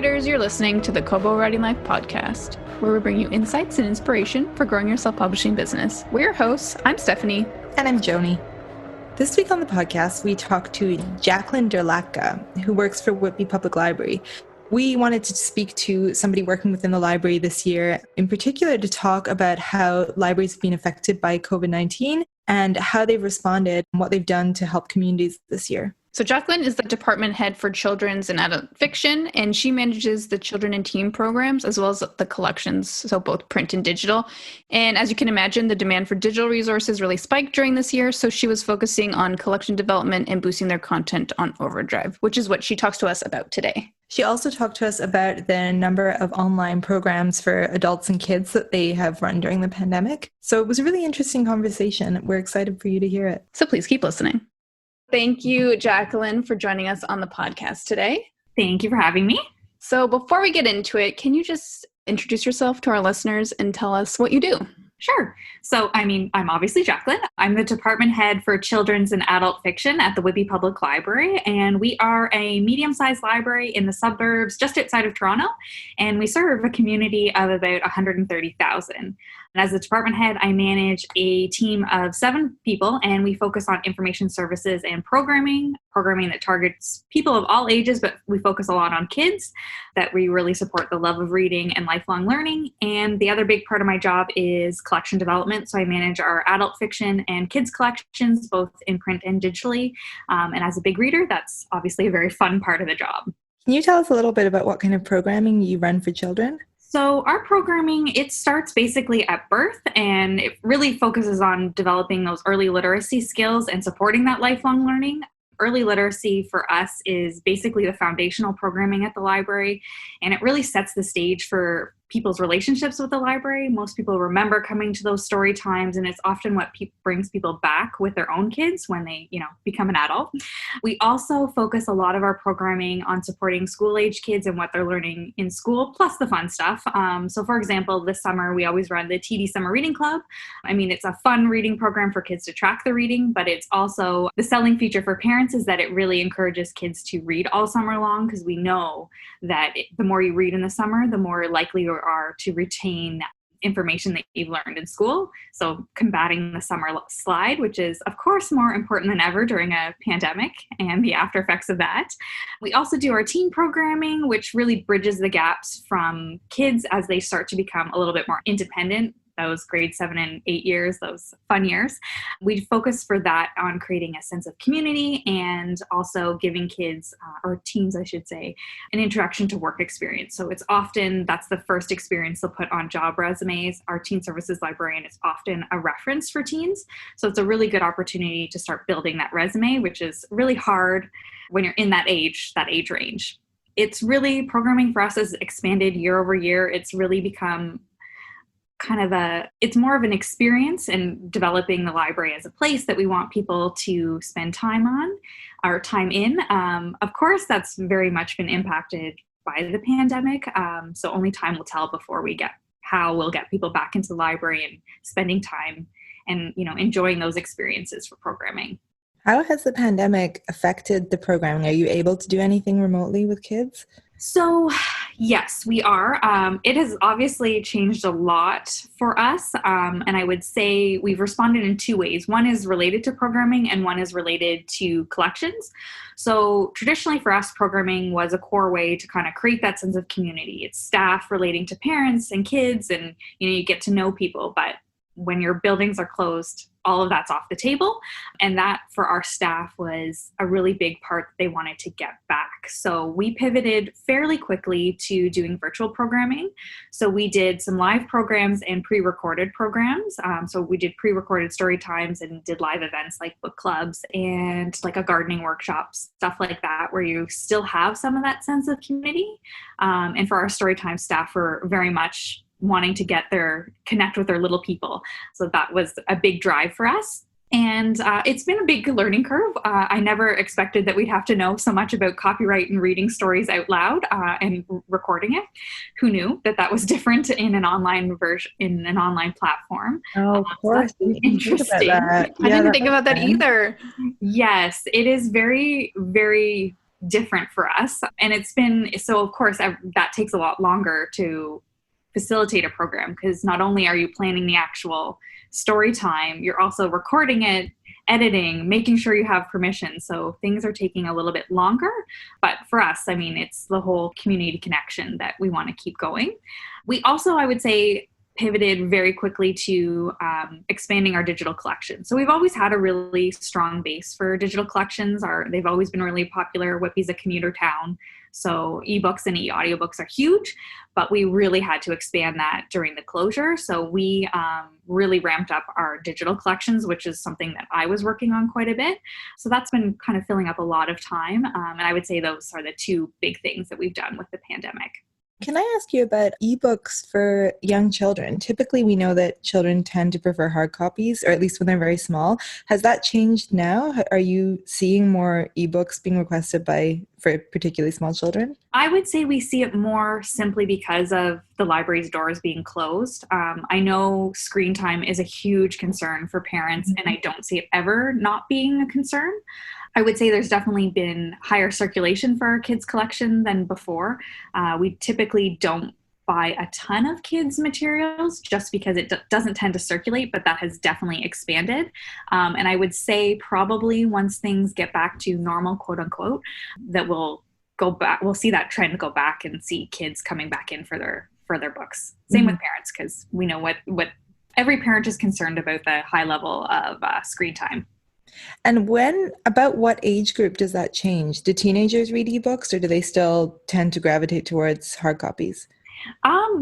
writers, you're listening to the Kobo Writing Life podcast, where we bring you insights and inspiration for growing your self-publishing business. We're your hosts. I'm Stephanie. And I'm Joni. This week on the podcast, we talked to Jaclyn Derlatka, who works for Whitby Public Library. We wanted to speak to somebody working within the library this year, in particular to talk about how libraries have been affected by COVID-19 and how they've responded and what they've done to help communities this year. So Jaclyn is the department head for children's and adult fiction, and she manages the children and teen programs as well as the collections, so both print and digital. And as you can imagine, the demand for digital resources really spiked during this year, so she was focusing on collection development and boosting their content on Overdrive, which is what she talks to us about today. She also talked to us about the number of online programs for adults and kids that they have run during the pandemic. So it was a really interesting conversation. We're excited for you to hear it. So please keep listening. Thank you, Jaclyn, for joining us on the podcast today. Thank you for having me. So before we get into it, can you just introduce yourself to our listeners and tell us what you do? Sure. So, I'm obviously Jaclyn. I'm the department head for children's and adult fiction at the Whitby Public Library, and we are a medium-sized library in the suburbs just outside of Toronto, and we serve a community of about 130,000. And as the department head, I manage a team of 7 people, and we focus on information services and programming that targets people of all ages, but we focus a lot on kids, that we really support the love of reading and lifelong learning. And the other big part of my job is collection development. So I manage our adult fiction and kids collections, both in print and digitally. And as a big reader, that's obviously a very fun part of the job. Can you tell us a little bit about what kind of programming you run for children? So our programming, it starts basically at birth, and it really focuses on developing those early literacy skills and supporting that lifelong learning. Early literacy for us is basically the foundational programming at the library, and it really sets the stage for people's relationships with the library. Most people remember coming to those story times, and it's often what brings people back with their own kids when they, become an adult. We also focus a lot of our programming on supporting school-age kids and what they're learning in school, plus the fun stuff. So for example, this summer, we always run the TD Summer Reading Club. It's a fun reading program for kids to track the reading, but it's also the selling feature for parents is that it really encourages kids to read all summer long, because we know that the more you read in the summer, the more likely you are to retain information that you've learned in school. So combating the summer slide, which is of course more important than ever during a pandemic and the after effects of that. We also do our teen programming, which really bridges the gaps from kids as they start to become a little bit more independent. Those grade 7 and 8 years, those fun years. We focus for that on creating a sense of community and also giving kids, or teens I should say, an introduction to work experience. So it's often, that's the first experience they'll put on job resumes. Our teen services librarian is often a reference for teens. So it's a really good opportunity to start building that resume, which is really hard when you're in that age range. It's really, programming for us has expanded year over year. It's really become it's more of an experience in developing the library as a place that we want people to spend time in. Of course, that's very much been impacted by the pandemic. So only time will tell before how we'll get people back into the library and spending time and, enjoying those experiences for programming. How has the pandemic affected the programming? Are you able to do anything remotely with kids? So yes, we are. It has obviously changed a lot for us. And I would say we've responded in 2 ways. One is related to programming and one is related to collections. So traditionally for us, programming was a core way to kind of create that sense of community. It's staff relating to parents and kids, and you get to know people. But when your buildings are closed, all of that's off the table. And that for our staff was a really big part that they wanted to get back. So we pivoted fairly quickly to doing virtual programming. So we did some live programs and pre-recorded programs. So we did pre-recorded story times and did live events like book clubs and like a gardening workshop, stuff like that, where you still have some of that sense of community. And for our story time staff, were very much wanting to connect with their little people. So that was a big drive for us. And it's been a big learning curve. I never expected that we'd have to know so much about copyright and reading stories out loud and recording it. Who knew that was different in an online version, in an online platform? Oh, of course. Interesting. I didn't think about that either. Yes, it is very, very different for us. And so of course, that takes a lot longer to facilitate a program, because not only are you planning the actual story time, you're also recording it, editing, making sure you have permission. So things are taking a little bit longer. But for us, I mean, it's the whole community connection that we want to keep going. We also, I would say, pivoted very quickly to expanding our digital collection. So we've always had a really strong base for digital collections. They've always been really popular. Whitby's a commuter town, so ebooks and audiobooks are huge, but we really had to expand that during the closure. So we really ramped up our digital collections, which is something that I was working on quite a bit. So that's been kind of filling up a lot of time. And I would say those are the two big things that we've done with the pandemic. Can I ask you about ebooks for young children? Typically, we know that children tend to prefer hard copies, or at least when they're very small. Has that changed now? Are you seeing more ebooks being requested for particularly small children? I would say we see it more simply because of the library's doors being closed. I know screen time is a huge concern for parents, and I don't see it ever not being a concern. I would say there's definitely been higher circulation for our kids' collection than before. We typically don't buy a ton of kids' materials just because it doesn't tend to circulate, but that has definitely expanded. And I would say probably once things get back to normal, quote unquote, that we'll go back. We'll see that trend go back and see kids coming back in for their books. Same with parents, because we know what every parent is concerned about, the high level of screen time. And about what age group does that change? Do teenagers read ebooks, or do they still tend to gravitate towards hard copies?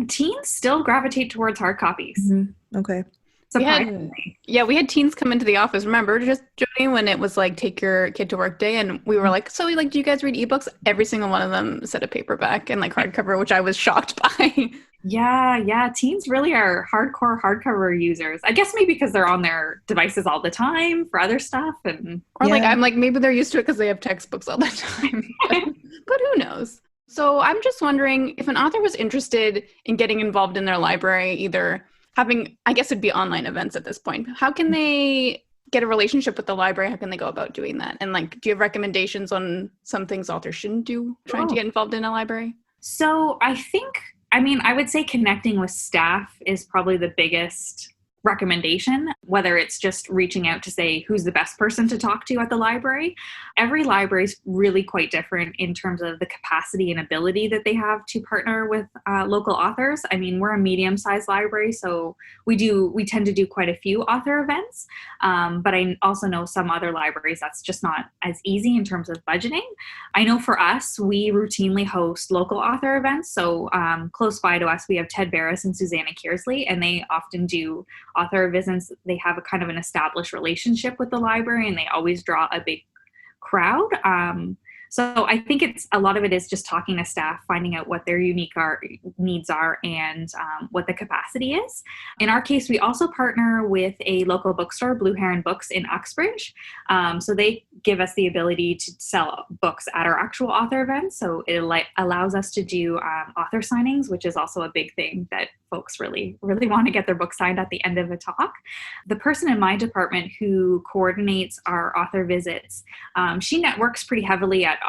Teens still gravitate towards hard copies. Mm-hmm. Okay. Surprisingly. We had teens come into the office. Remember, just Joni, when it was like, take your kid to work day, and we were like, so do you guys read ebooks? Every single one of them said a paperback and like hardcover, which I was shocked by. Yeah. Teens really are hardcore hardcover users. I guess maybe because they're on their devices all the time for other stuff. I'm like, maybe they're used to it because they have textbooks all the time. But who knows? So I'm just wondering, if an author was interested in getting involved in their library, either having, I guess it'd be online events at this point, how can they get a relationship with the library? How can they go about doing that? And like, do you have recommendations on some things authors shouldn't do trying to get involved in a library? So I would say connecting with staff is probably the biggest recommendation, whether it's just reaching out to say who's the best person to talk to at the library. Every library is really quite different in terms of the capacity and ability that they have to partner with local authors. I mean, we're a medium-sized library, so we tend to do quite a few author events, but I also know some other libraries that's just not as easy in terms of budgeting. I know for us, we routinely host local author events. So close by to us, we have Ted Barris and Susanna Kearsley, and they often do author visits. They have a kind of an established relationship with the library, and they always draw a big crowd. So I think a lot of it is just talking to staff, finding out what their unique needs are, and what the capacity is. In our case, we also partner with a local bookstore, Blue Heron Books in Uxbridge. So they give us the ability to sell books at our actual author events. So it allows us to do author signings, which is also a big thing that folks really, really want to get their book signed at the end of a talk. The person in my department who coordinates our author visits, she networks pretty heavily at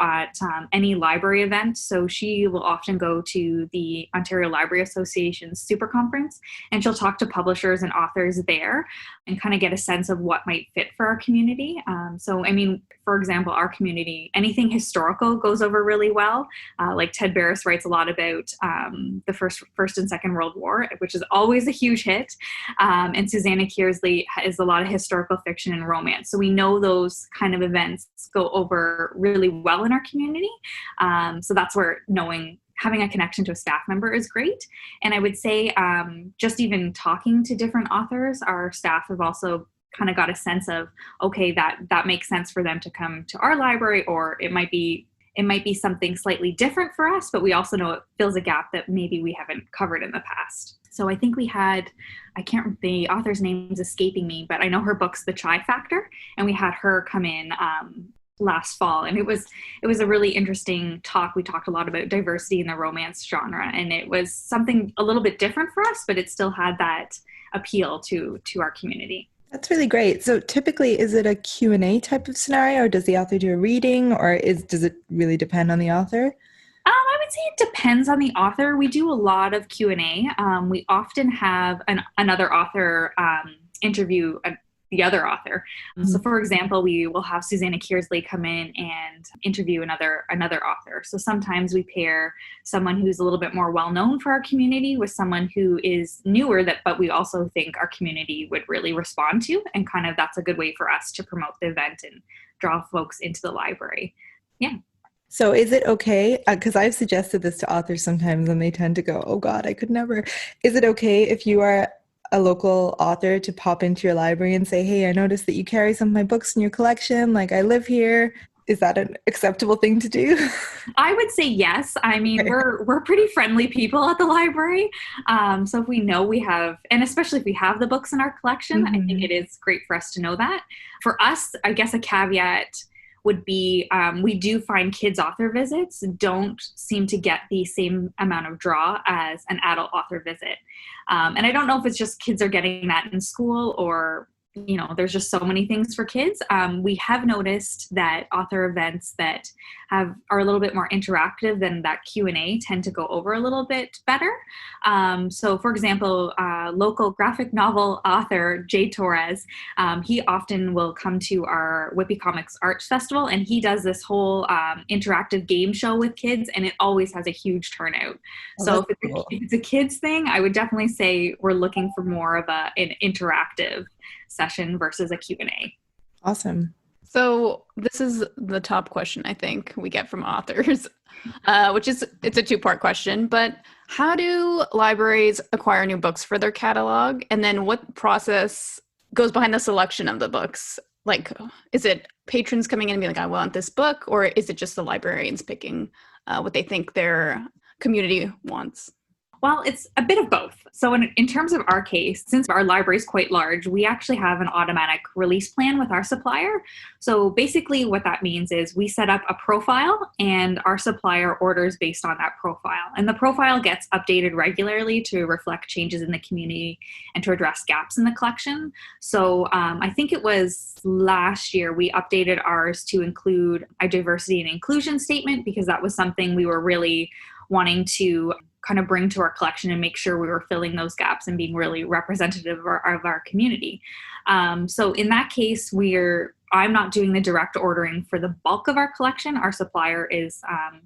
any library event. So she will often go to the Ontario Library Association's Super Conference, and she'll talk to publishers and authors there and kind of get a sense of what might fit for our community. So, I mean, for example, our community, anything historical goes over really well. Like Ted Barris writes a lot about the First and Second World War, which is always a huge hit. And Susanna Kearsley is a lot of historical fiction and romance. So we know those kind of events go over really well in our community. So that's where having a connection to a staff member is great. And I would say just even talking to different authors, our staff have also kind of got a sense of, okay, that makes sense for them to come to our library, or it might be something slightly different for us, but we also know it fills a gap that maybe we haven't covered in the past. So I think we had, the author's name's escaping me, but I know her book's The Chai Factor, and we had her come in last fall, and it was a really interesting talk. We talked a lot about diversity in the romance genre, and it was something a little bit different for us, but it still had that appeal to our community. That's really great. So typically, is it a Q&A type of scenario, or does the author do a reading, or does it really depend on the author? I would say it depends on the author. We do a lot of Q&A. We often have another author interview the other author. So for example, we will have Susanna Kearsley come in and interview another author. So sometimes we pair someone who's a little bit more well-known for our community with someone who is newer, but we also think our community would really respond to, and kind of that's a good way for us to promote the event and draw folks into the library. Yeah. So is it okay, because I've suggested this to authors sometimes and they tend to go, oh God, I could never. Is it okay if you are a local author to pop into your library and say, hey, I noticed that you carry some of my books in your collection, like I live here? Is that an acceptable thing to do? I would say yes. I mean, we're pretty friendly people at the library. So if we know we have, and especially if we have the books in our collection, I think it is great for us to know that. For us, I guess a caveat would be we do find kids author visits don't seem to get the same amount of draw as an adult author visit. And I don't know if it's just kids are getting that in school, or there's just so many things for kids. We have noticed that author events that are a little bit more interactive than that Q&A tend to go over a little bit better. So for example, local graphic novel author Jay Torres, he often will come to our Whitby Comics Arts Festival, and he does this whole interactive game show with kids, and it always has a huge turnout. So if it's a kids thing, I would definitely say we're looking for more of an interactive session versus a Q&A. Awesome. So this is the top question I think we get from authors, which is, it's a two-part question, but how do libraries acquire new books for their catalog? And then what process goes behind the selection of the books? Like, is it patrons coming in and being like, I want this book, or is it just the librarians picking what they think their community wants? Well, it's a bit of both. So in terms of our case, since our library is quite large, we actually have an automatic release plan with our supplier. So basically what that means is we set up a profile and our supplier orders based on that profile. And the profile gets updated regularly to reflect changes in the community and to address gaps in the collection. So I think it was last year we updated ours to include a diversity and inclusion statement, because that was something we were really wanting to kind of bring to our collection and make sure we were filling those gaps and being really representative of our community. So in that case, I'm not doing the direct ordering for the bulk of our collection. Our supplier is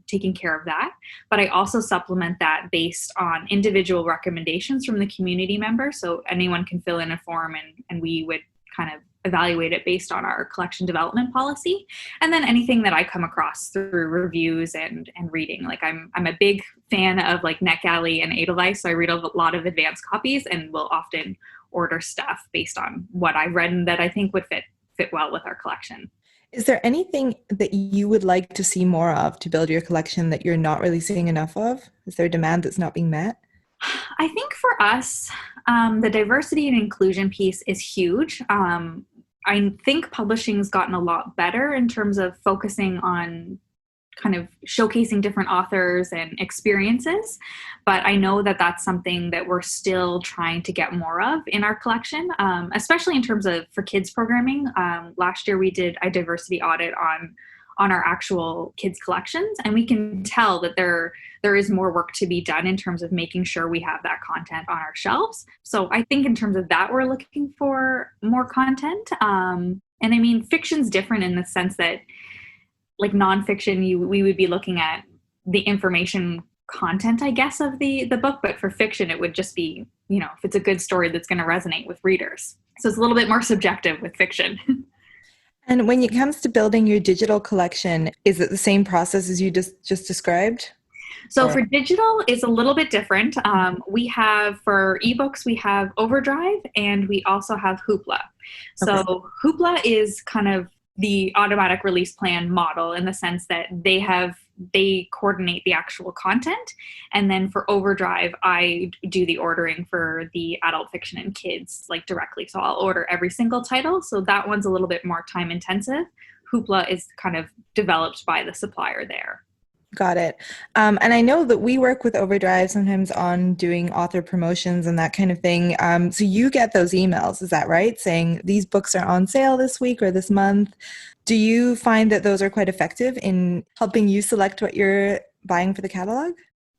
taking care of that. But I also supplement that based on individual recommendations from the community members. So anyone can fill in a form and we would kind of evaluate it based on our collection development policy. And then anything that I come across through reviews and reading. Like I'm a big fan of like NetGalley and Edelweiss, so I read a lot of advanced copies and will often order stuff based on what I read and that I think would fit well with our collection. Is there anything that you would like to see more of to build your collection that you're not really seeing enough of? Is there a demand that's not being met? I think for us, the diversity and inclusion piece is huge. I think publishing's gotten a lot better in terms of focusing on kind of showcasing different authors and experiences. But I know that that's something that we're still trying to get more of in our collection, especially in terms of for kids programming. Last year we did a diversity audit on our actual kids collections, and we can tell that there is more work to be done in terms of making sure we have that content on our shelves. So I think in terms of that, we're looking for more content. And I mean, fiction's different in the sense that like nonfiction, we would be looking at the information content, I guess, of the book, but for fiction, it would just be, if it's a good story that's going to resonate with readers. So it's a little bit more subjective with fiction. And when it comes to building your digital collection, is it the same process as you just described? So for digital, it's a little bit different. We have, for ebooks, we have Overdrive, and we also have Hoopla. So Hoopla is kind of the automatic release plan model in the sense that they coordinate the actual content. And then for Overdrive, I do the ordering for the adult fiction and kids like directly. So I'll order every single title. So that one's a little bit more time intensive. Hoopla is kind of developed by the supplier there. Got it. And I know that we work with Overdrive sometimes on doing author promotions and that kind of thing. So you get those emails, is that right? Saying these books are on sale this week or this month. Do you find that those are quite effective in helping you select what you're buying for the catalog?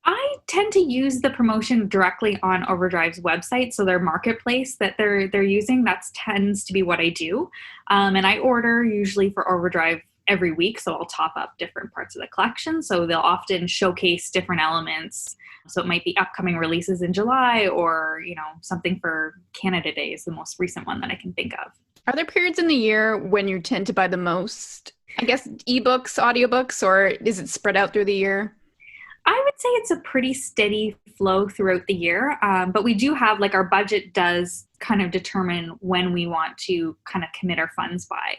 I tend to use the promotion directly on Overdrive's website, so their marketplace that they're using. That tends to be what I do, and I order usually for Overdrive every week, so I'll top up different parts of the collection. So they'll often showcase different elements. So it might be upcoming releases in July, or something for Canada Day is the most recent one that I can think of. Are there periods in the year when you tend to buy the most, I guess, ebooks, audiobooks, or is it spread out through the year? I would say it's a pretty steady flow throughout the year, but we do have, our budget does kind of determine when we want to kind of commit our funds by.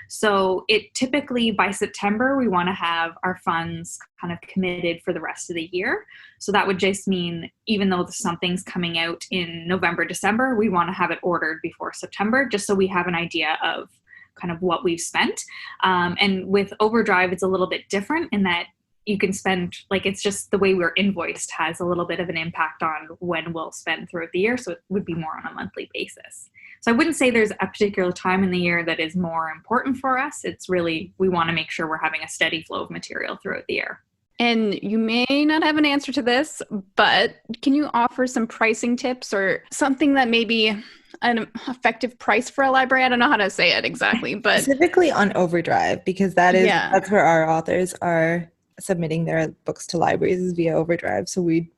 So it typically, by September, we want to have our funds kind of committed for the rest of the year. So that would just mean, even though something's coming out in November, December, we want to have it ordered before September, just so we have an idea of kind of what we've spent. And with Overdrive, it's a little bit different in that you can spend, it's just the way we're invoiced has a little bit of an impact on when we'll spend throughout the year. So it would be more on a monthly basis. So I wouldn't say there's a particular time in the year that is more important for us. It's really, we want to make sure we're having a steady flow of material throughout the year. And you may not have an answer to this, but can you offer some pricing tips or something that may be an effective price for a library? I don't know how to say it exactly, but specifically on Overdrive, because that's where our authors are submitting their books to libraries, is via Overdrive. So we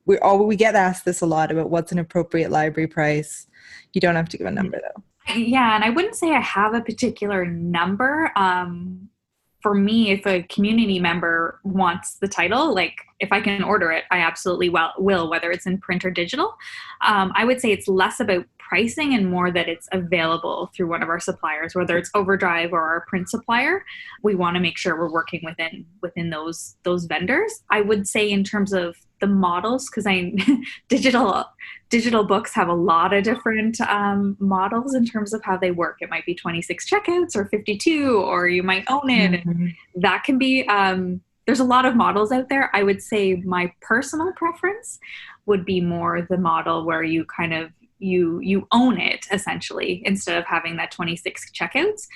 get asked this a lot about what's an appropriate library price. You don't have to give a number though. Yeah, and I wouldn't say I have a particular number. For me, if a community member wants the title, if I can order it, I absolutely will, whether it's in print or digital. I would say it's less about pricing and more that it's available through one of our suppliers, whether it's Overdrive or our print supplier. We want to make sure we're working within those vendors. I would say in terms of the models, because digital books have a lot of different models in terms of how they work. It might be 26 checkouts or 52, or you might own it. Mm-hmm. That can be, there's a lot of models out there. I would say my personal preference would be more the model where you kind of, you own it essentially, instead of having that 26 checkouts.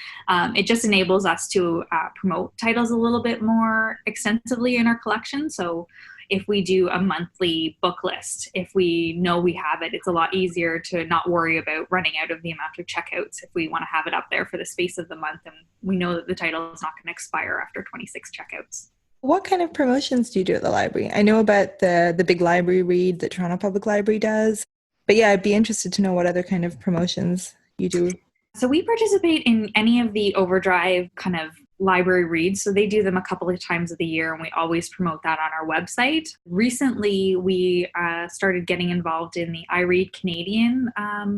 It just enables us to promote titles a little bit more extensively in our collection. So if we do a monthly book list, if we know we have it, it's a lot easier to not worry about running out of the amount of checkouts if we want to have it up there for the space of the month and we know that the title is not going to expire after 26 checkouts. What kind of promotions do you do at the library? I know about the big library read that Toronto Public Library does, but yeah, I'd be interested to know what other kind of promotions you do. So we participate in any of the Overdrive kind of library reads. So they do them a couple of times of the year, and we always promote that on our website. Recently, we started getting involved in the I Read Canadian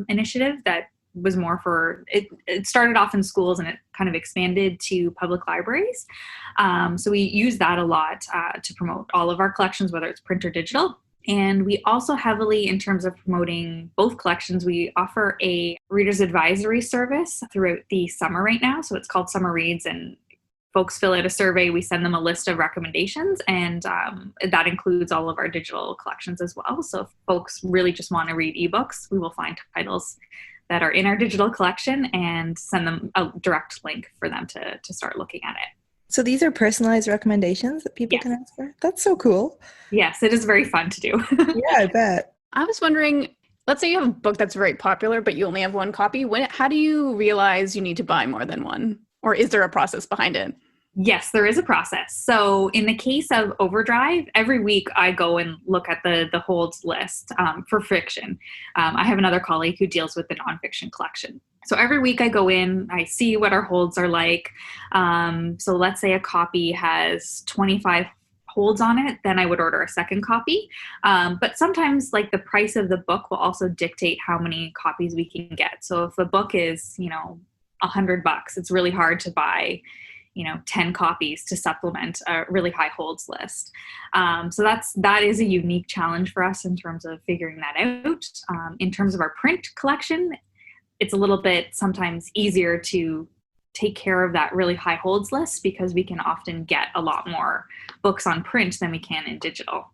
initiative that was more for, it started off in schools and it kind of expanded to public libraries. So we use that a lot to promote all of our collections, whether it's print or digital. And we also heavily, in terms of promoting both collections, we offer a reader's advisory service throughout the summer right now. So it's called Summer Reads, and folks fill out a survey. We send them a list of recommendations, and that includes all of our digital collections as well. So if folks really just want to read ebooks, we will find titles that are in our digital collection and send them a direct link for them to start looking at it. So these are personalized recommendations that people can ask for? That's so cool. Yes, it is very fun to do. Yeah, I bet. I was wondering, let's say you have a book that's very popular, but you only have one copy. How do you realize you need to buy more than one? Or is there a process behind it? Yes, there is a process. So in the case of Overdrive, every week I go and look at the holds list for fiction. I have another colleague who deals with the nonfiction collection. So every week I go in, I see what our holds are like. So let's say a copy has 25 holds on it, then I would order a second copy. But sometimes the price of the book will also dictate how many copies we can get. So if a book is, $100, it's really hard to buy 10 copies to supplement a really high holds list. So that is a unique challenge for us in terms of figuring that out. In terms of our print collection, it's a little bit sometimes easier to take care of that really high holds list, because we can often get a lot more books on print than we can in digital.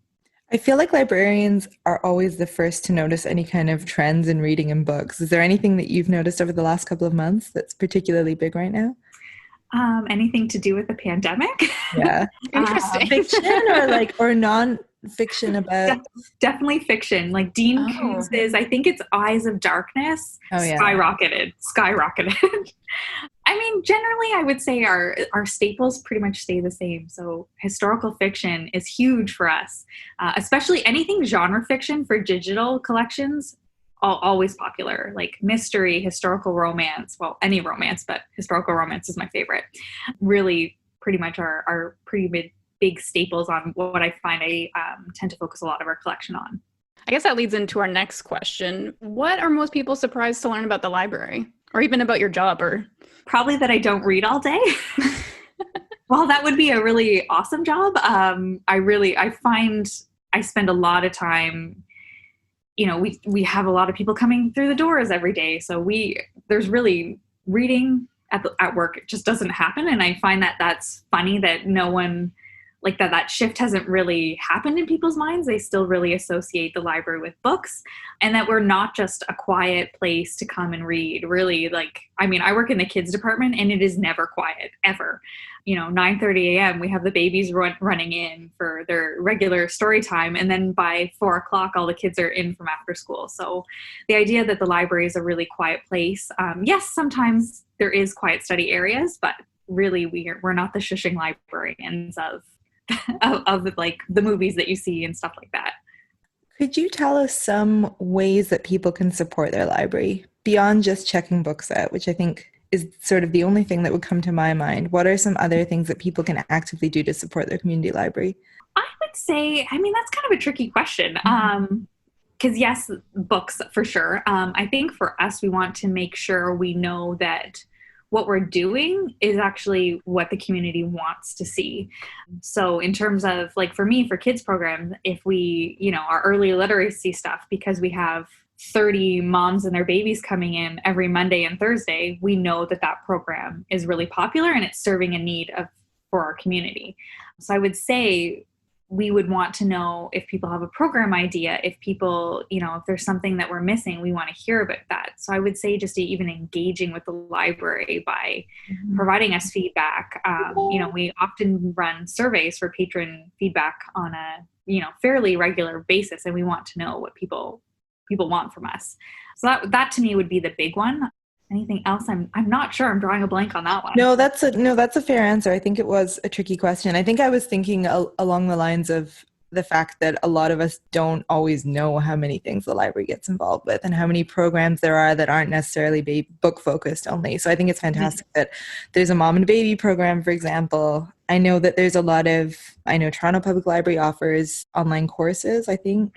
I feel like librarians are always the first to notice any kind of trends in reading and books. Is there anything that you've noticed over the last couple of months that's particularly big right now? Anything to do with the pandemic? Yeah. Interesting. Fiction or non-fiction about... Definitely fiction. Like Dean Koontz' I think it's Eyes of Darkness, skyrocketed. I mean, generally, I would say our staples pretty much stay the same. So historical fiction is huge for us, especially anything genre fiction for digital collections. Always popular, like mystery, historical romance, well, any romance, but historical romance is my favorite. Really pretty much are pretty big staples on what I find I tend to focus a lot of our collection on. I guess that leads into our next question. What are most people surprised to learn about the library, or even about your job? Or probably that I don't read all day. Well, that would be a really awesome job. I find I spend a lot of time, we have a lot of people coming through the doors every day. So there's really reading at work. It just doesn't happen. And I find that that's funny that no one, like that shift hasn't really happened in people's minds. They still really associate the library with books, and that we're not just a quiet place to come and read. Really, I work in the kids department, and it is never quiet, ever. 9:30 a.m. we have the babies running in for their regular story time. And then by 4:00, all the kids are in from after school. So the idea that the library is a really quiet place. Yes, sometimes there is quiet study areas, but really we're not the shushing librarians of like the movies that you see and stuff like that. Could you tell us some ways that people can support their library beyond just checking books out, which I think is sort of the only thing that would come to my mind? What are some other things that people can actively do to support their community library? I would say, that's kind of a tricky question. Because yes, books for sure. I think for us, we want to make sure we know that what we're doing is actually what the community wants to see. So in terms of, like, for me, for kids program, if we, our early literacy stuff, because we have 30 moms and their babies coming in every Monday and Thursday, we know that program is really popular and it's serving a need for our community. So I would say we would want to know if people have a program idea, if people, if there's something that we're missing, we want to hear about that. So I would say just even engaging with the library by providing us feedback. We often run surveys for patron feedback on a, fairly regular basis, and we want to know what people want from us. So that to me would be the big one. Anything else? I'm not sure. I'm drawing a blank on that one. No, that's a fair answer. I think it was a tricky question. I think I was thinking along the lines of the fact that a lot of us don't always know how many things the library gets involved with and how many programs there are that aren't necessarily book focused only. So I think it's fantastic that there's a mom and baby program, for example. I know that there's Toronto Public Library offers online courses, I think,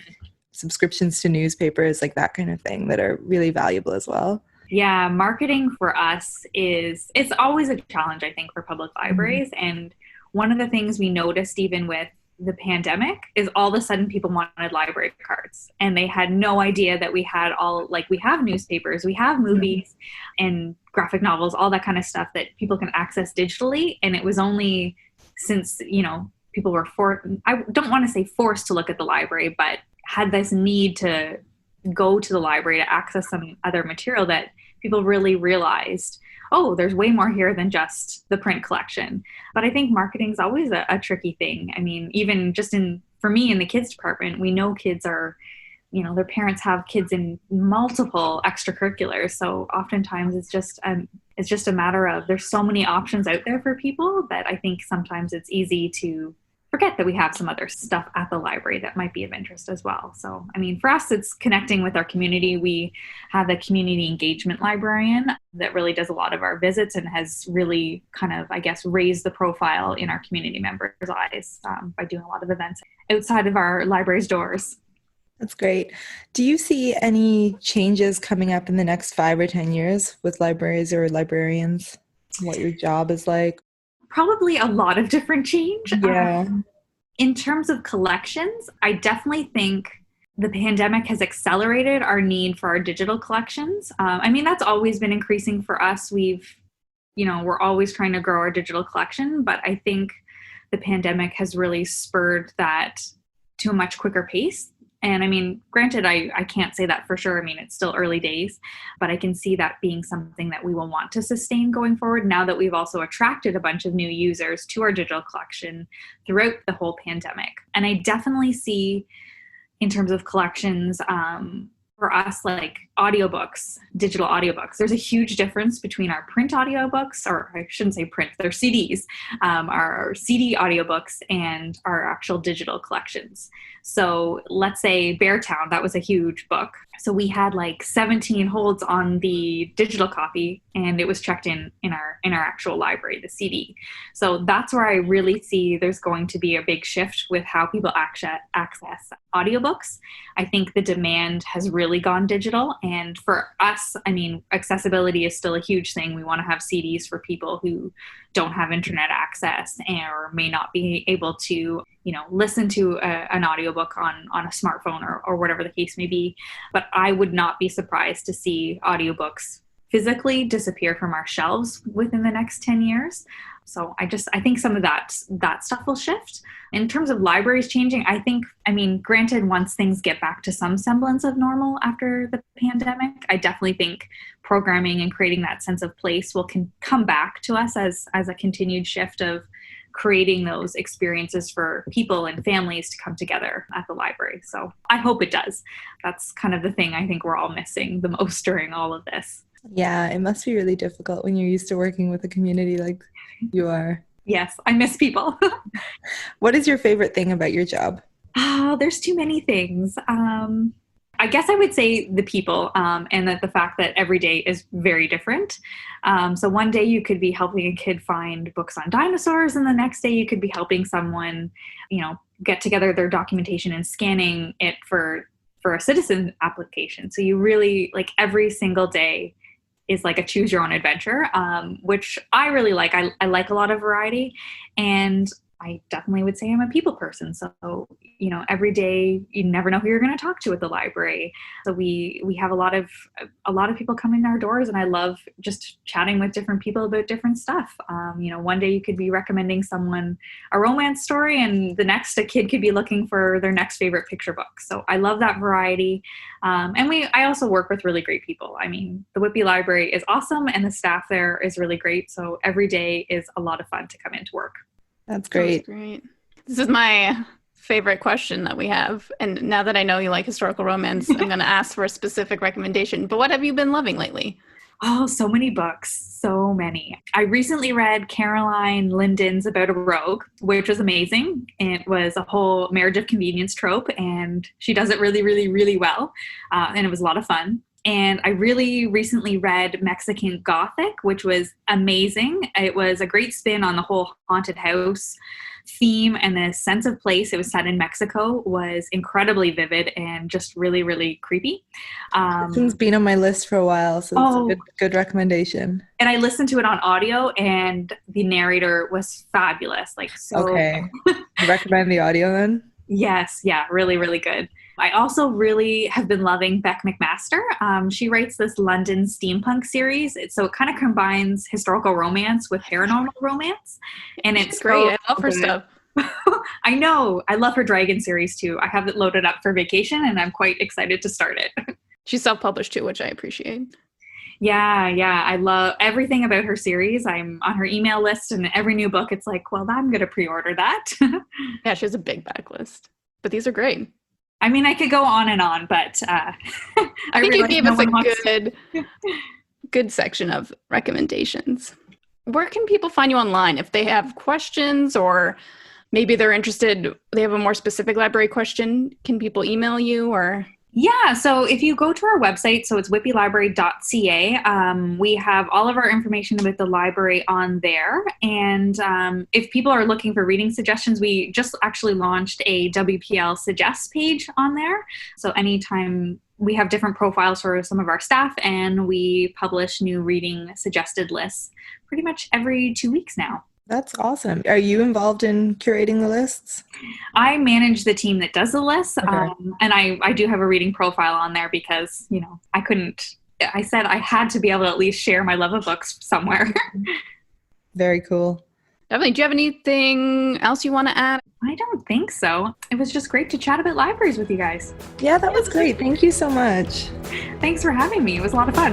subscriptions to newspapers, like that kind of thing, that are really valuable as well. Yeah, marketing for us it's always a challenge, I think, for public libraries. And one of the things we noticed even with the pandemic is all of a sudden people wanted library cards, and they had no idea that we had we have newspapers, we have movies and graphic novels, all that kind of stuff that people can access digitally. And it was only since, people were I don't want to say forced to look at the library, but had this need to go to the library to access some other material that people really realized, oh, there's way more here than just the print collection. But I think marketing is always a tricky thing. I mean, even just for me in the kids department, we know kids are, their parents have kids in multiple extracurriculars. So oftentimes it's just a matter of, there's so many options out there for people that I think sometimes it's easy to forget that we have some other stuff at the library that might be of interest as well. So, for us, it's connecting with our community. We have a community engagement librarian that really does a lot of our visits and has really kind of, raised the profile in our community members' eyes by doing a lot of events outside of our library's doors. That's great. Do you see any changes coming up in the next 5 or 10 years with libraries or librarians? What your job is like? Probably a lot of different change. Yeah. In terms of collections, I definitely think the pandemic has accelerated our need for our digital collections. That's always been increasing for us. We've we're always trying to grow our digital collection, but I think the pandemic has really spurred that to a much quicker pace. And I mean, granted, I can't say that for sure. I mean, it's still early days, but I can see that being something that we will want to sustain going forward now that we've also attracted a bunch of new users to our digital collection throughout the whole pandemic. And I definitely see, in terms of collections, for us, like audiobooks, digital audiobooks, there's a huge difference between our print audiobooks, or I shouldn't say print, they're CDs, our CD audiobooks and our actual digital collections. So let's say Beartown, that was a huge book. So we had like 17 holds on the digital copy, and it was checked in our actual library, the CD. So that's where I really see there's going to be a big shift with how people access audiobooks. I think the demand has really gone digital. And for us, I mean, accessibility is still a huge thing. We want to have CDs for people who don't have internet access or may not be able to, listen to an audiobook on a smartphone or whatever the case may be. But I would not be surprised to see audiobooks physically disappear from our shelves within the next 10 years. So I think some of that stuff will shift. In terms of libraries changing, granted, once things get back to some semblance of normal after the pandemic, I definitely think programming and creating that sense of place will come back to us as a continued shift of creating those experiences for people and families to come together at the library. So I hope it does. That's kind of the thing I think we're all missing the most during all of this. Yeah, it must be really difficult when you're used to working with a community like you are. Yes, I miss people. What is your favorite thing about your job? Oh, there's too many things. I guess I would say the people, and that the fact that every day is very different. So one day you could be helping a kid find books on dinosaurs, and the next day you could be helping someone, get together their documentation and scanning it for a citizen application. So you really, like, every single day is like a choose your own adventure, which I really like. I like a lot of variety, and I definitely would say I'm a people person. So, every day you never know who you're going to talk to at the library. So we have a lot of people come in our doors, and I love just chatting with different people about different stuff. One day you could be recommending someone a romance story, and the next a kid could be looking for their next favorite picture book. So I love that variety. I also work with really great people. I mean, the Whitby Library is awesome, and the staff there is really great. So every day is a lot of fun to come into work. That's great. This is my favorite question that we have. And now that I know you like historical romance, I'm going to ask for a specific recommendation. But what have you been loving lately? Oh, so many books. So many. I recently read Caroline Linden's About a Rogue, which was amazing. It was a whole marriage of convenience trope, and she does it really, really, really well. And it was a lot of fun. And I really recently read Mexican Gothic, which was amazing. It was a great spin on the whole haunted house theme, and the sense of place. It was set in Mexico, was incredibly vivid and just really, really creepy. It's been on my list for a while, so it's a good recommendation. And I listened to it on audio, and the narrator was fabulous. Okay. You recommend the audio then? Yes. Yeah. Really, really good. I also really have been loving Beck McMaster. She writes this London steampunk series. So it kind of combines historical romance with paranormal romance. And it's great. I love her stuff. I know. I love her dragon series too. I have it loaded up for vacation, and I'm quite excited to start it. She's self-published too, which I appreciate. Yeah. I love everything about her series. I'm on her email list, and every new book, it's like, well, I'm going to pre-order that. Yeah, she has a big backlist. But these are great. I mean, I could go on and on, but I think you gave us a good section of recommendations. Where can people find you online if they have questions, or maybe they're interested, they have a more specific library question? Can people email you or? Yeah, so if you go to our website, so it's whitbylibrary.ca, we have all of our information about the library on there. And if people are looking for reading suggestions, we just actually launched a WPL Suggest page on there. So anytime we have different profiles for some of our staff, and we publish new reading suggested lists pretty much every 2 weeks now. That's awesome. Are you involved in curating the lists? I manage the team that does the lists. Okay. And I do have a reading profile on there because, I couldn't I said I had to be able to at least share my love of books somewhere. Very cool. Definitely. Do you have anything else you want to add? I don't think so. It was just great to chat about libraries with you guys. Yeah, that was great. Thank you so much. Thanks for having me. It was a lot of fun.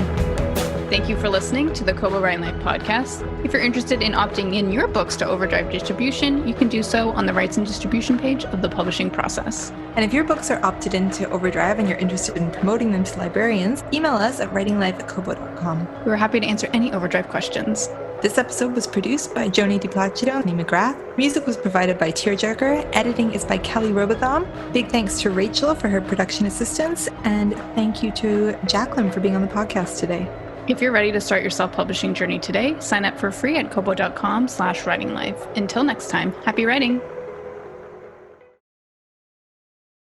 Thank you for listening to the Kobo Writing Life podcast. If you're interested in opting in your books to Overdrive distribution, you can do so on the rights and distribution page of the publishing process. And if your books are opted into Overdrive and you're interested in promoting them to librarians, email us at writinglife@kobo.com. We're happy to answer any Overdrive questions. This episode was produced by Joni DiPlacido and Lee McGrath. Music was provided by Tearjerker. Editing is by Kelly Robotham. Big thanks to Rachel for her production assistance. And thank you to Jaclyn for being on the podcast today. If you're ready to start your self-publishing journey today, sign up for free at kobo.com/writinglife. Until next time, happy writing!